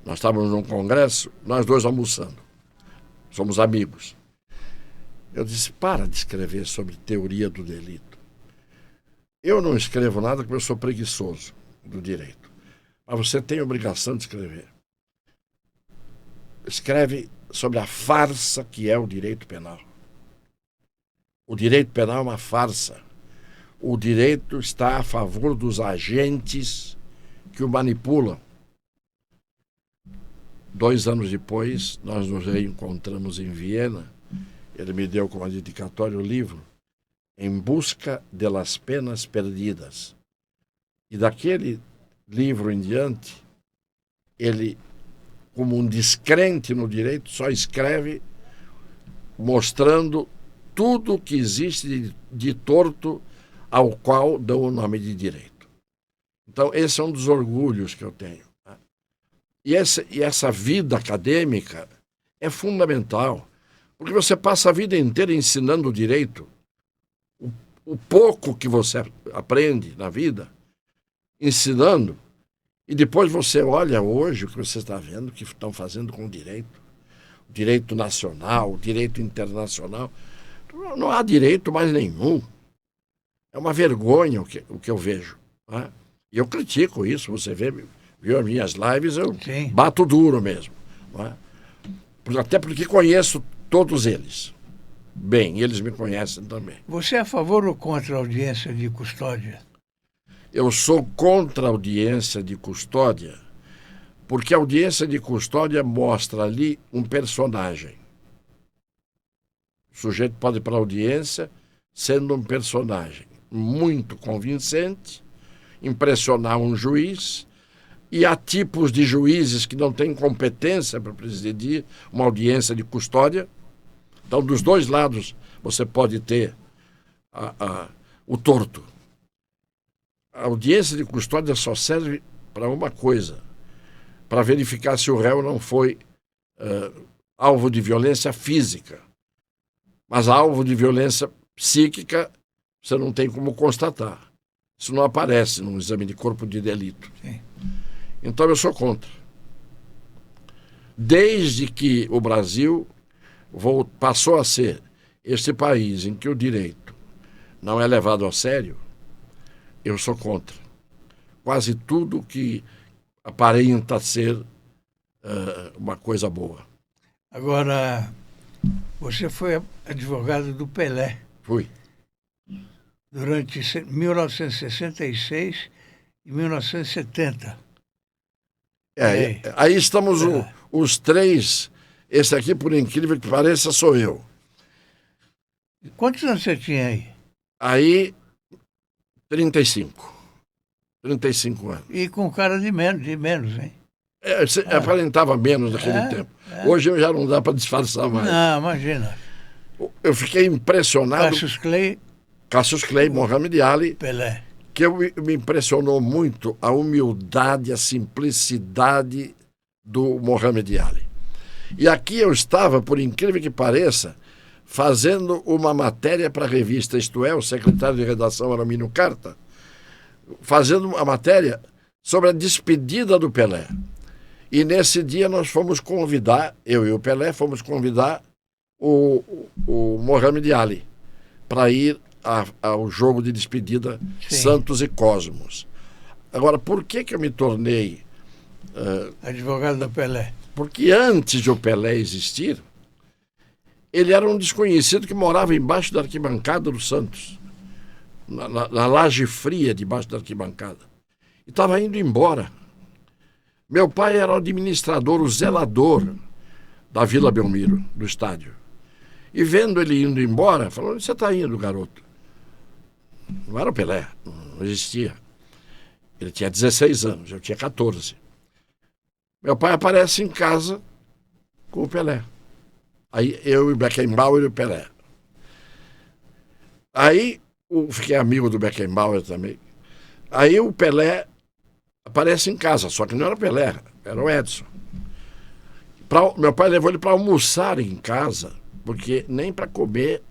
nós estávamos num congresso, nós dois almoçando. Somos amigos. Eu disse: para de escrever sobre teoria do delito. Eu não escrevo nada porque eu sou preguiçoso do direito. Mas você tem a obrigação de escrever. Escreve sobre a farsa que é o direito penal. O direito penal é uma farsa. O direito está a favor dos agentes que o manipulam. 2 anos depois, nós nos reencontramos em Viena. Ele me deu como dedicatório o livro Em Busca de las Penas Perdidas. E daquele livro em diante, ele, como um descrente no direito, só escreve mostrando tudo que existe de torto ao qual dão o nome de direito. Então, esse é um dos orgulhos que eu tenho. Né? E essa vida acadêmica é fundamental, porque você passa a vida inteira ensinando o direito. O pouco que você aprende na vida, ensinando, e depois você olha hoje o que você está vendo que estão fazendo com o direito nacional, o direito internacional. Não há direito mais nenhum. É uma vergonha o que eu vejo. Né? E eu critico isso, você viu as minhas lives, eu Sim. bato duro mesmo. Né? Até porque conheço todos eles. Bem, eles me conhecem também. Você é a favor ou contra a audiência de custódia? Eu sou contra a audiência de custódia, porque a audiência de custódia mostra ali um personagem. O sujeito pode ir para a audiência sendo um personagem muito convincente, impressionar um juiz, e há tipos de juízes que não têm competência para presidir uma audiência de custódia. Então, dos dois lados, você pode ter o torto. A audiência de custódia só serve para uma coisa, para verificar se o réu não foi alvo de violência física. Mas alvo de violência psíquica, você não tem como constatar. Isso não aparece no exame de corpo de delito. Sim. Então, eu sou contra. Desde que o Brasil passou a ser este país em que o direito não é levado a sério, eu sou contra. Quase tudo que aparenta ser uma coisa boa. Agora, você foi advogado do Pelé. Fui. Durante 1966 e 1970. Aí estamos os três. Esse aqui, por incrível que pareça, sou eu. Quantos anos você tinha aí? Aí, 35. 35 anos. E com cara de menos, hein? Aparentava menos naquele tempo. Hoje já não dá para disfarçar mais. Não, imagina. Eu fiquei impressionado. Cassius Clay, Muhammad Ali. Pelé. Que me impressionou muito a humildade, a simplicidade do Muhammad Ali. E aqui eu estava, por incrível que pareça, fazendo uma matéria para a revista Isto É, o secretário de redação era Mínio Carta, fazendo uma matéria sobre a despedida do Pelé. E nesse dia nós fomos convidar, eu e o Pelé, fomos convidar o Muhammad Ali para ir ao jogo de despedida. Sim. Santos e Cosmos. Agora, por que eu me tornei advogado do Pelé? Porque antes de o Pelé existir, ele era um desconhecido que morava embaixo da arquibancada do Santos, na laje fria debaixo da arquibancada, e estava indo embora. Meu pai era o administrador, o zelador da Vila Belmiro, do estádio. E vendo ele indo embora, falou: onde você está indo, garoto? Não era o Pelé, não existia. Ele tinha 16 anos, eu tinha 14. Meu pai aparece em casa com o Pelé. Aí eu e o Beckenbauer e o Pelé. Aí fiquei amigo do Beckenbauer também. Aí o Pelé aparece em casa, só que não era o Pelé, era o Edson. Meu pai levou ele para almoçar em casa, porque nem para comer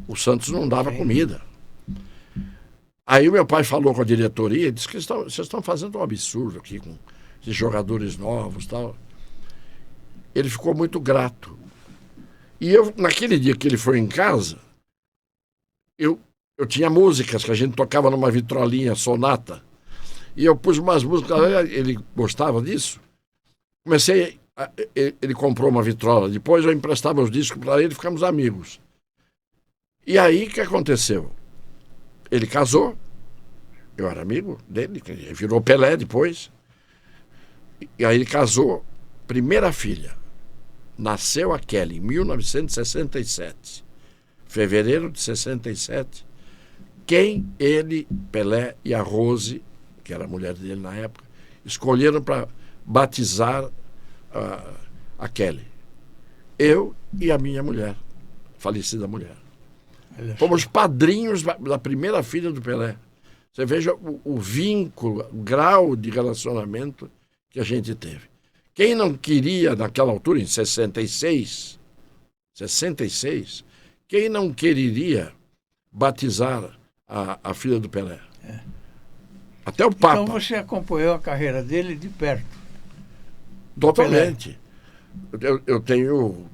o Santos não dava comida. Aí o meu pai falou com a diretoria e disse que vocês estão fazendo um absurdo aqui com esses jogadores novos e tal. Ele ficou muito grato. E eu, naquele dia que ele foi em casa, eu tinha músicas que a gente tocava numa vitrolinha, sonata. E eu pus umas músicas, ele gostava disso. Ele comprou uma vitrola, depois eu emprestava os discos para ele e ficamos amigos. E aí o que aconteceu? Ele casou, eu era amigo dele, ele virou Pelé depois. E aí ele casou, primeira filha. Nasceu a Kelly em 1967, fevereiro de 67. Quem ele, Pelé e a Rose, que era a mulher dele na época, escolheram para batizar a Kelly. Eu e a minha mulher, falecida mulher. Fomos padrinhos da primeira filha do Pelé. Você veja o vínculo, o grau de relacionamento que a gente teve. Quem não queria, naquela altura, em 66, quem não quereria batizar a filha do Pelé? Até o Papa. Então você acompanhou a carreira dele de perto? Totalmente. Eu tenho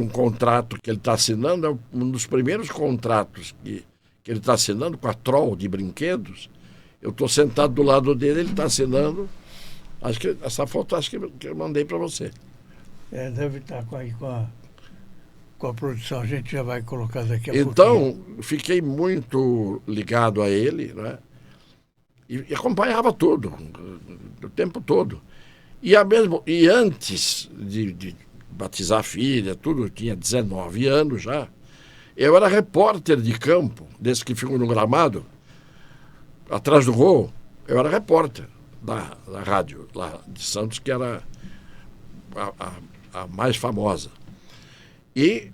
um contrato que ele está assinando, é um dos primeiros contratos que ele está assinando com a Troll de brinquedos. Eu estou sentado do lado dele, ele está assinando. Acho que essa foto que eu mandei para você. Deve estar com a produção, a gente já vai colocar daqui a pouco. Então, fiquei muito ligado a ele, né? E acompanhava tudo, o tempo todo. E antes de batizar a filha, tudo, tinha 19 anos já, eu era repórter de campo, desses que ficam no gramado, atrás do gol, eu era repórter da rádio lá de Santos, que era a mais famosa. E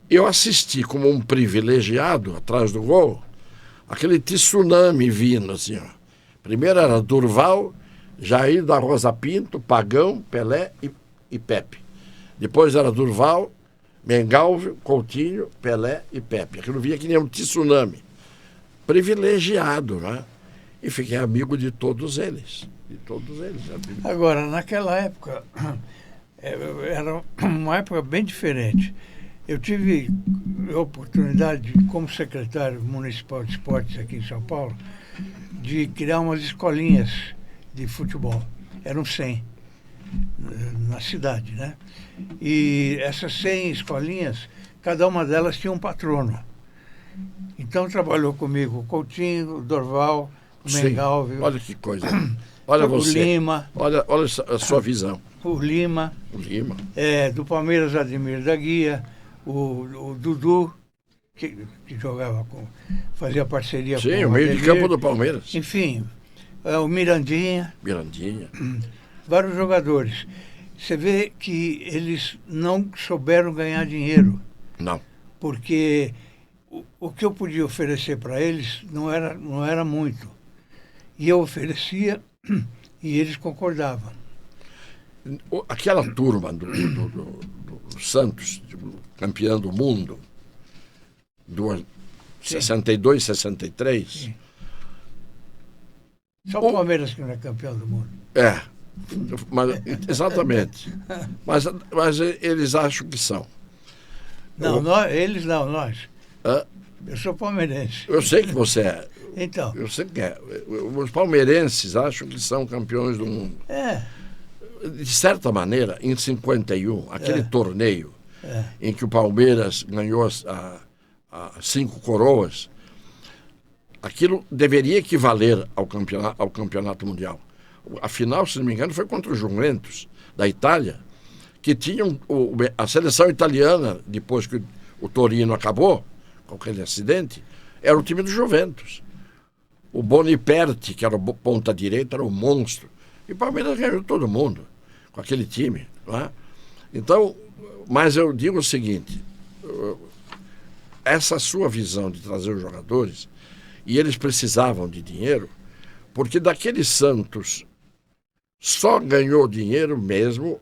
eu assisti como um privilegiado, atrás do gol, aquele tsunami vindo, assim, ó. Primeiro era Durval, Jair da Rosa Pinto, Pagão, Pelé e Pepe. Depois era Durval, Mengalvio, Coutinho, Pelé e Pepe. Aquilo vinha que nem um tsunami. Privilegiado, né? E fiquei amigo de todos eles. Agora, naquela época, Era uma época bem diferente. Eu tive a oportunidade, como secretário municipal de esportes aqui em São Paulo, de criar umas escolinhas de futebol. Eram 100 na cidade, né? E essas 100 escolinhas, cada uma delas tinha um patrono. Então trabalhou comigo o Coutinho, o Dorval, o Mengal. Sim, olha que coisa. Olha você. O Lima. Olha a sua visão. O Lima. O Lima. Do Palmeiras, Ademir da Guia. O Dudu, que jogava fazia parceria com o Sim, o meio de campo do Palmeiras. Enfim, o Mirandinha. Vários jogadores. Você vê que eles não souberam ganhar dinheiro. Não. Porque o que eu podia oferecer para eles não era muito. E eu oferecia e eles concordavam. Aquela turma do Santos, campeão do mundo, 62, 63. Sim. Só o Palmeiras que não é campeão do mundo. Exatamente. Mas eles acham que são. Eles não, nós. Eu sou palmeirense. Eu sei que você é. Então. Eu sei que é. Os palmeirenses acham que são campeões do mundo. De certa maneira, em 51, aquele torneio em que o Palmeiras ganhou as 5 coroas, aquilo deveria equivaler ao campeonato mundial. A final, se não me engano, foi contra o Juventus, da Itália, que tinham a seleção italiana, depois que o Torino acabou, com aquele acidente, era o time do Juventus. O Boniperti, que era o ponta-direita, era um monstro. E o Palmeiras ganhou todo mundo com aquele time. Não é? Então, mas eu digo o seguinte, essa sua visão de trazer os jogadores, e eles precisavam de dinheiro, porque daquele Santos só ganhou dinheiro mesmo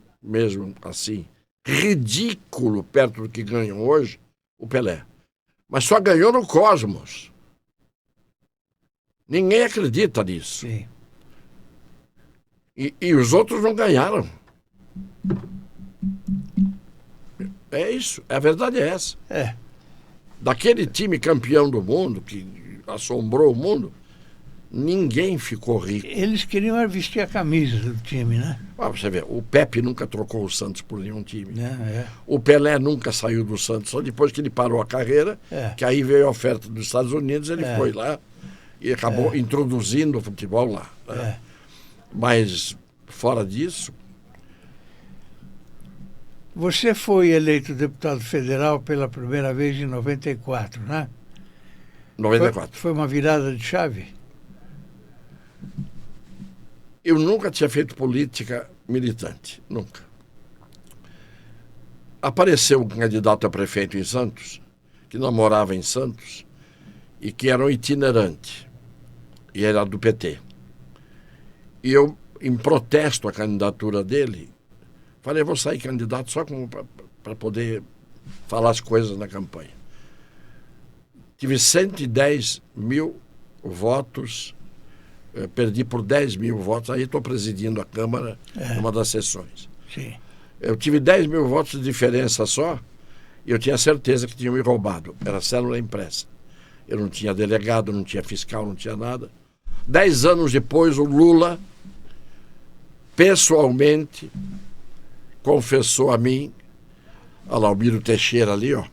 assim, ridículo perto do que ganham hoje, o Pelé. Mas só ganhou no Cosmos. Ninguém acredita nisso. Sim. E os outros não ganharam. É isso, a verdade é essa. Daquele time campeão do mundo, que assombrou o mundo, ninguém ficou rico. Eles queriam vestir a camisa do time, né? Você vê, o Pepe nunca trocou o Santos por nenhum time. O Pelé nunca saiu do Santos, só depois que ele parou a carreira, que aí veio a oferta dos Estados Unidos, ele foi lá e acabou introduzindo o futebol lá. Né? Mas, fora disso... Você foi eleito deputado federal pela primeira vez em 94, né? 94. Foi uma virada de chave? Eu nunca tinha feito política militante, nunca. Apareceu um candidato a prefeito em Santos, que não morava em Santos, e que era um itinerante, e era do PT. E eu, em protesto à candidatura dele, falei, vou sair candidato só para poder falar as coisas na campanha. Tive 110 mil votos, perdi por 10 mil votos, aí estou presidindo a Câmara numa das sessões. Sim. Eu tive 10 mil votos de diferença só, e eu tinha certeza que tinham me roubado. Era célula impressa. Eu não tinha delegado, não tinha fiscal, não tinha nada. 10 anos depois, o Lula, pessoalmente, confessou a mim, a Laumiro Teixeira ali, ó.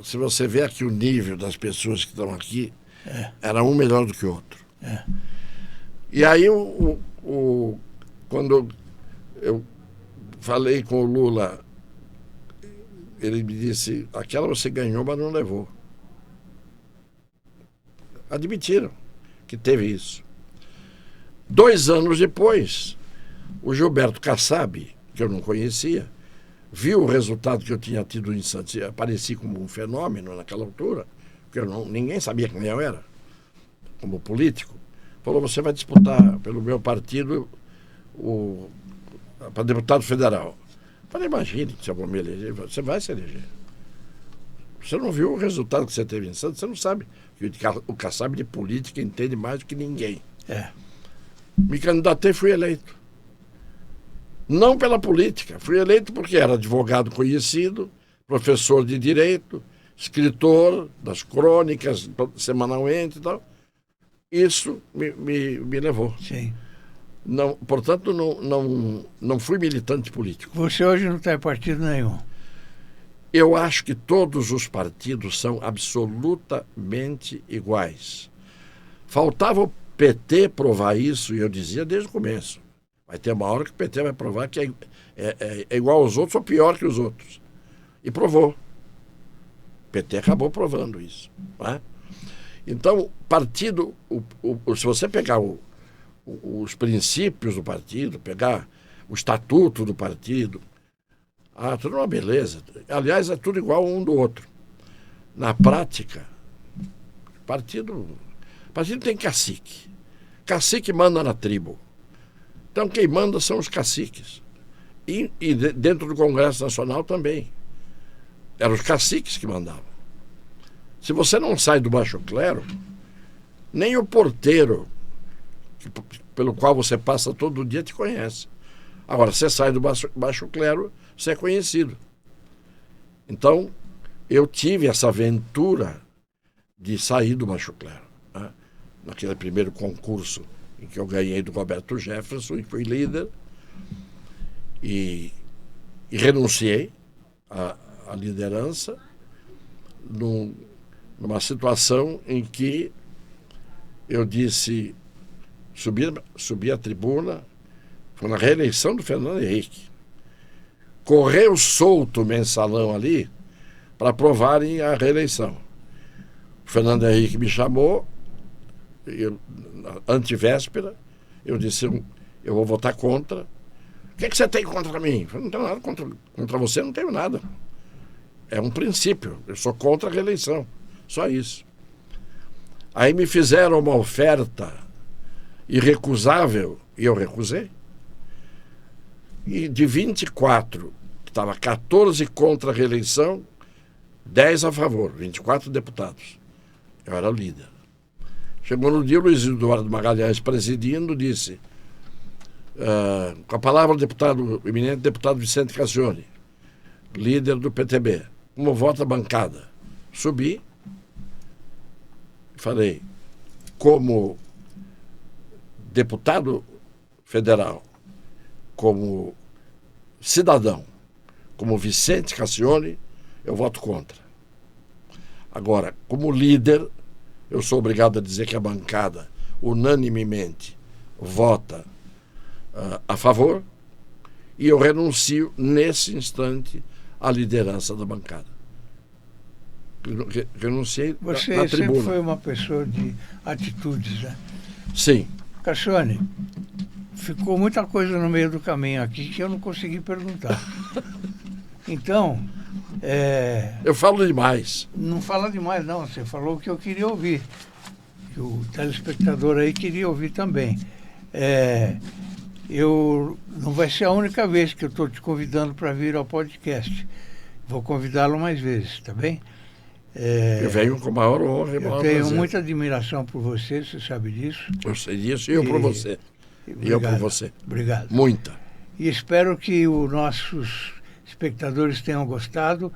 Se você vê aqui o nível das pessoas que estão aqui, era um melhor do que o outro. E aí, quando eu falei com o Lula, ele me disse, aquela você ganhou, mas não levou. Admitiram que teve isso. 2 anos depois, o Gilberto Kassab, que eu não conhecia, viu o resultado que eu tinha tido em Santos, e apareci como um fenômeno naquela altura, porque ninguém sabia quem eu era, como político. Falou, você vai disputar pelo meu partido para deputado federal. Falei, imagine se eu vou me eleger, você vai se eleger. Você não viu o resultado que você teve em Santos, você não sabe. O Kassab de política entende mais do que ninguém. Me candidatei e fui eleito. Não pela política. Fui eleito porque era advogado conhecido, professor de direito, escritor das crônicas semanalmente e tal. Isso me levou. Sim. Não, portanto, não fui militante político. Você hoje não está em partido nenhum? Eu acho que todos os partidos são absolutamente iguais. Faltava o PT provar isso, e eu dizia desde o começo. Vai ter uma hora que o PT vai provar que é igual aos outros ou pior que os outros. E provou. O PT acabou provando isso. Não é? Então, partido, se você pegar os princípios do partido, pegar o estatuto do partido, tudo é uma beleza. Aliás, é tudo igual um do outro. Na prática, partido tem cacique. Cacique manda na tribo. Então, quem manda são os caciques. E dentro do Congresso Nacional também. Eram os caciques que mandavam. Se você não sai do baixo clero, nem o porteiro pelo qual você passa todo dia te conhece. Agora, você sai do baixo clero, você é conhecido. Então, eu tive essa aventura de sair do baixo clero. Né? Naquele primeiro concurso em que eu ganhei do Roberto Jefferson e fui líder, e renunciei à liderança numa situação em que eu disse, subi à tribuna, foi na reeleição do Fernando Henrique. Correu solto o mensalão ali para aprovarem a reeleição. O Fernando Henrique me chamou, na antivéspera, eu disse, eu vou votar contra. O que você tem contra mim? Eu falei, não tenho nada contra você, não tenho nada. É um princípio, eu sou contra a reeleição, só isso. Aí me fizeram uma oferta irrecusável e eu recusei. E de 24, estava 14 contra a reeleição, 10 a favor, 24 deputados. Eu era o líder. Chegou no dia, o Luiz Eduardo Magalhães, presidindo, disse, com a palavra o eminente deputado Vicente Cassione, líder do PTB, como vota a bancada. Subi, falei, como deputado federal, como cidadão, como Vicente Cassione, eu voto contra. Agora, como líder, eu sou obrigado a dizer que a bancada, unanimemente, vota a favor, e eu renuncio, nesse instante, à liderança da bancada. Renunciei na tribuna. Você sempre foi uma pessoa de atitudes, né? Sim. Cassione, ficou muita coisa no meio do caminho aqui que eu não consegui perguntar. Então... eu falo demais. Não fala demais, não. Você falou o que eu queria ouvir. Que o telespectador aí queria ouvir também. Não vai ser a única vez que eu estou te convidando para vir ao podcast. Vou convidá-lo mais vezes, tá bem? Eu venho com a maior honra e maior prazer. Eu tenho muita admiração por você sabe disso. Eu sei disso e eu por você. Obrigado, e eu por você. Obrigado. Muita. E espero que os nossos espectadores tenham gostado.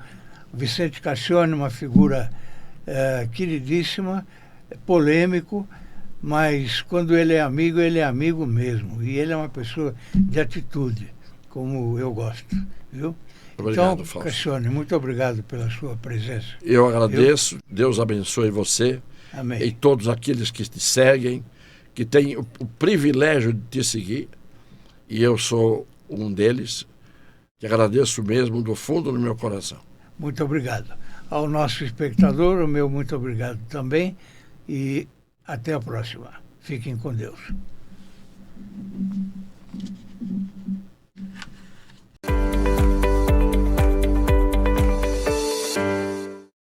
Vicente Cassione, uma figura queridíssima, polêmico, mas quando ele é amigo mesmo. E ele é uma pessoa de atitude, como eu gosto, viu? Obrigado, então, Cassione, muito obrigado pela sua presença. Eu agradeço, Deus abençoe você. Amém. E todos aqueles que te seguem, que têm o privilégio de te seguir, e eu sou um deles, que agradeço mesmo do fundo do meu coração. Muito obrigado. Ao nosso espectador, o meu muito obrigado também, e até a próxima. Fiquem com Deus.